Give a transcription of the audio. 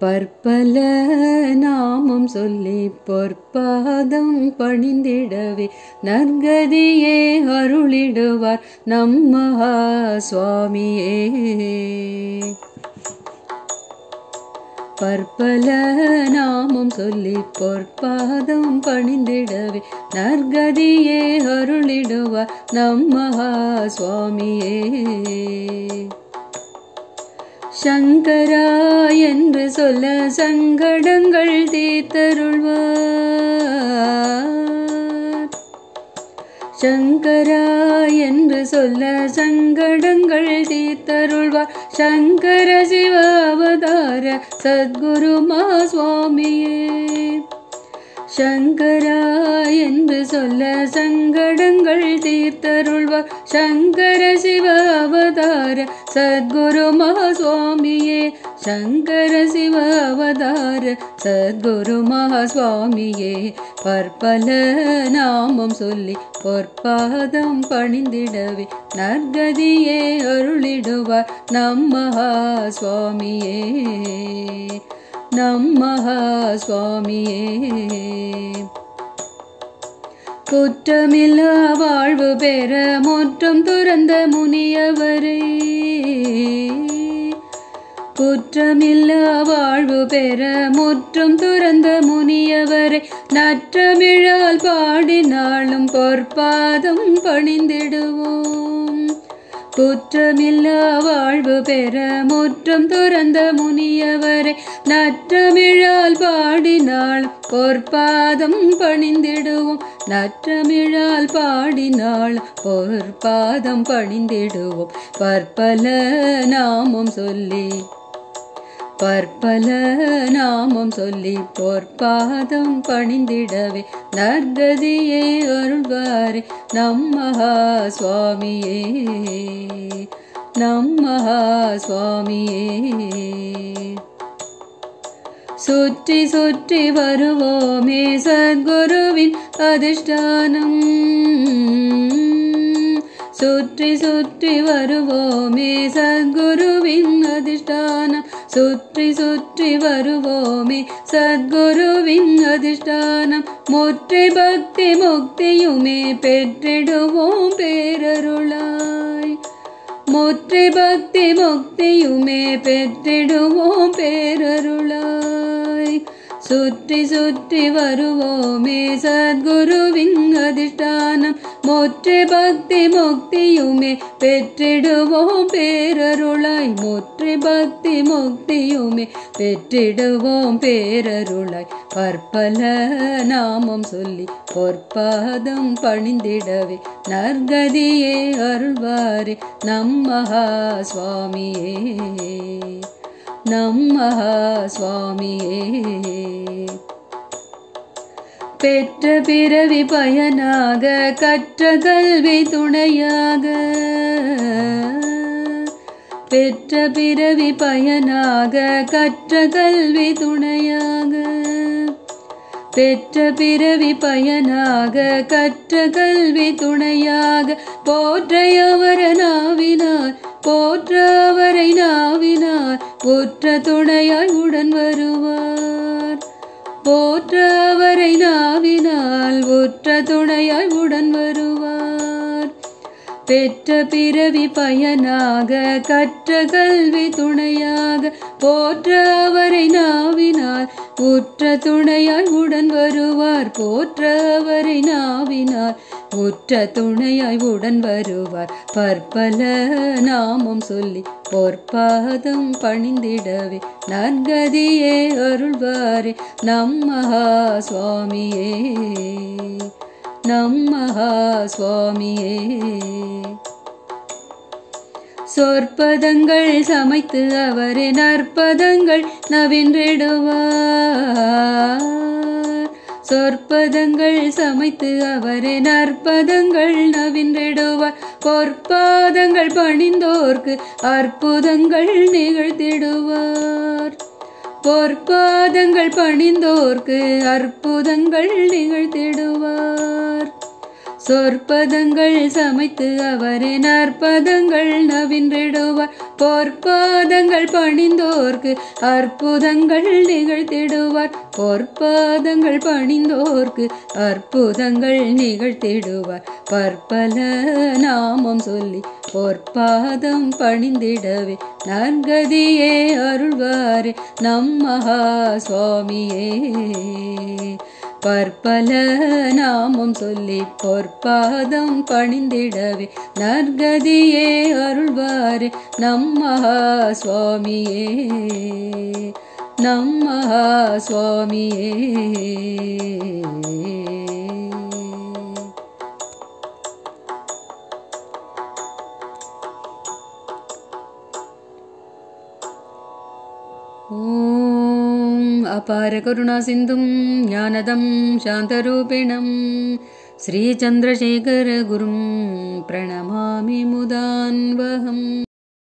பற்பல நாமம் சொல்லி பொற்பாதம் பணிந்திடவே நற்கதியே அருளிடுவார் நம் மகா சுவாமியே. பற்பல நாமம் சொல்லி பொற்பாதம் பணிந்திடவே நற்கதியே அருளிடுவார் நம் மகா சுவாமியே. சங்கரா என்று சொல்ல சங்கடங்கள் தீர்த்தருள்வார். சங்கரா என்று சொல்ல சங்கடங்கள் தீர்த்தருள்வார் சங்கர சிவ அவதார சத்குருமா சுவாமியே. சங்கரா என்று சொல்ல சங்கடங்கள் தீர்த்தருள்வார் சங்கர சிவ அவதார சத்குருமா சுவாமியே. சங்கர சிவ அவதார சத்குருமா சுவாமியே. பற்பல நாமம் சொல்லி பொற்பாதம் பணிந்திடவே நற்கதியே அருளிடுவார் நம் மகா சுவாமியே. நம் மகா சுவாமியே. குற்றமில்லா வாழ்வு பெற முற்றும் துறந்த முனியவரை. குற்றமில்லா வாழ்வு பெற முற்றும் துறந்த முனியவரை நற்றமிழால் பாடினாலும் பொற்பாதம் பணிந்திடுவோம். குற்றமில்லா வாழ்வு பெற முற்றும் துறந்த முனியவரை நற்றமிழால் பாடினாள் பொற்பாதம் பணிந்திடுவோம். நற்றமிழால் பாடினாள் பொற்பாதம் பணிந்திடுவோம். பற்பல நாமம் சொல்லி பற்பல நாமம் சொல்லி பொற்பாதம் பணிந்திடவே நற்கதியே அருள்வாரே நம் மகா சுவாமியே. நம் மகா சுவாமியே. சுற்றி சுற்றி வருவோமே சத்குருவின் அதிஷ்டானம். சுற்றி சுற்றி வருவோமே சத்குருவின் அதிஷ்டானம். சுற்றி சுற்றி வருவோமே சத்குருவின் அதிஷ்டானம். முற்றி பக்தி முக்தியுமே பெற்றிடுவோம் பேரருளாய். முற்றி பக்தி முக்தியுமே பெற்றிடுவோம் பேரருளாய். சுற்றி சுற்றி வருவோமே சத்குருவின் அதிஷ்டானம். முற்றி பக்தி முக்தியுமே பெற்றிடுவோம் பேரருளாய். முற்றி பக்தி முக்தியுமே பெற்றிடுவோம் பேரருளாய். பற்பல நாமம் சொல்லி பொற்பாதம் பணிந்திடவே நற்கதியே அருள்வாரே நம் மகா சுவாமியே. நம் மகா சுவாமியே. பெற்ற பிறவி பயனாக கற்ற கல்வி துணையாக. பெற்ற பிறவி பயனாக கற்ற கல்வி துணையாக. பெற்ற பிறவி பயனாக கற்ற கல்வி துணையாக. போற்ற அவர் நாவினார் போற்ற அவரை நாவினார் உற்ற துணையாய் உடன் வருவார். போற்ற அவரை நாவினால் உற்ற துணையாய் உடன் வருவார். பெற்ற பிறவி பயனாக கற்ற கல்வி துணையாக. போற்ற அவரை நாவினால் உற்ற துணையாய் உடன் வருவார். போற்ற அவரை நாவினால் உற்ற துணையாய் உடன் வருவார். பற்பல நாமம் சொல்லி பொற்பாதம் பணிந்திடவே நற்கதியே அருள்வாரே நம் மகா சுவாமியே. நம் மகா சுவாமியே. சொற்பதங்கள் சமைத்து அவரே நற்பதங்கள் நவின்றிடுவார். சொற்பதங்கள் சமைத்து அவரே நற்பதங்கள் நவின்றிடுவார். பொற்பாதங்கள் பணிந்தோர்க்கு அற்புதங்கள் நிகழ்த்திடுவார். பொற்பாதங்கள் பணிந்தோர்க்கு அற்புதங்கள் நிகழ்த்திடுவார். சொற்பதங்கள் சமைத்து அவரே நற்பதங்கள் நவின்றிடுவார். பொற்பாதங்கள் பணிந்தோர்க்கு அற்புதங்கள் நிகழ்த்திடுவார். பொற்பாதங்கள் பணிந்தோர்க்கு அற்புதங்கள் நிகழ்த்திடுவார். பற்பல நாமம் சொல்லி பொற்பாதம் பணிந்திடவே நற்கதியே அருள்வாரே நம் மகா சுவாமியே. பற்பல நாமம் சொல்லி பொற்பாதம் பணிந்திடவே நற்கதியே அருள்வாரே நம் மகா சுவாமியே. நம் மகா சுவாமியே. ஓம் அபார கருணா சிந்தும் ஞானதம் சாந்தரூபிணம் ஸ்ரீ சந்திரசேகர குரும் பிரணமாமி முதான்வகம்.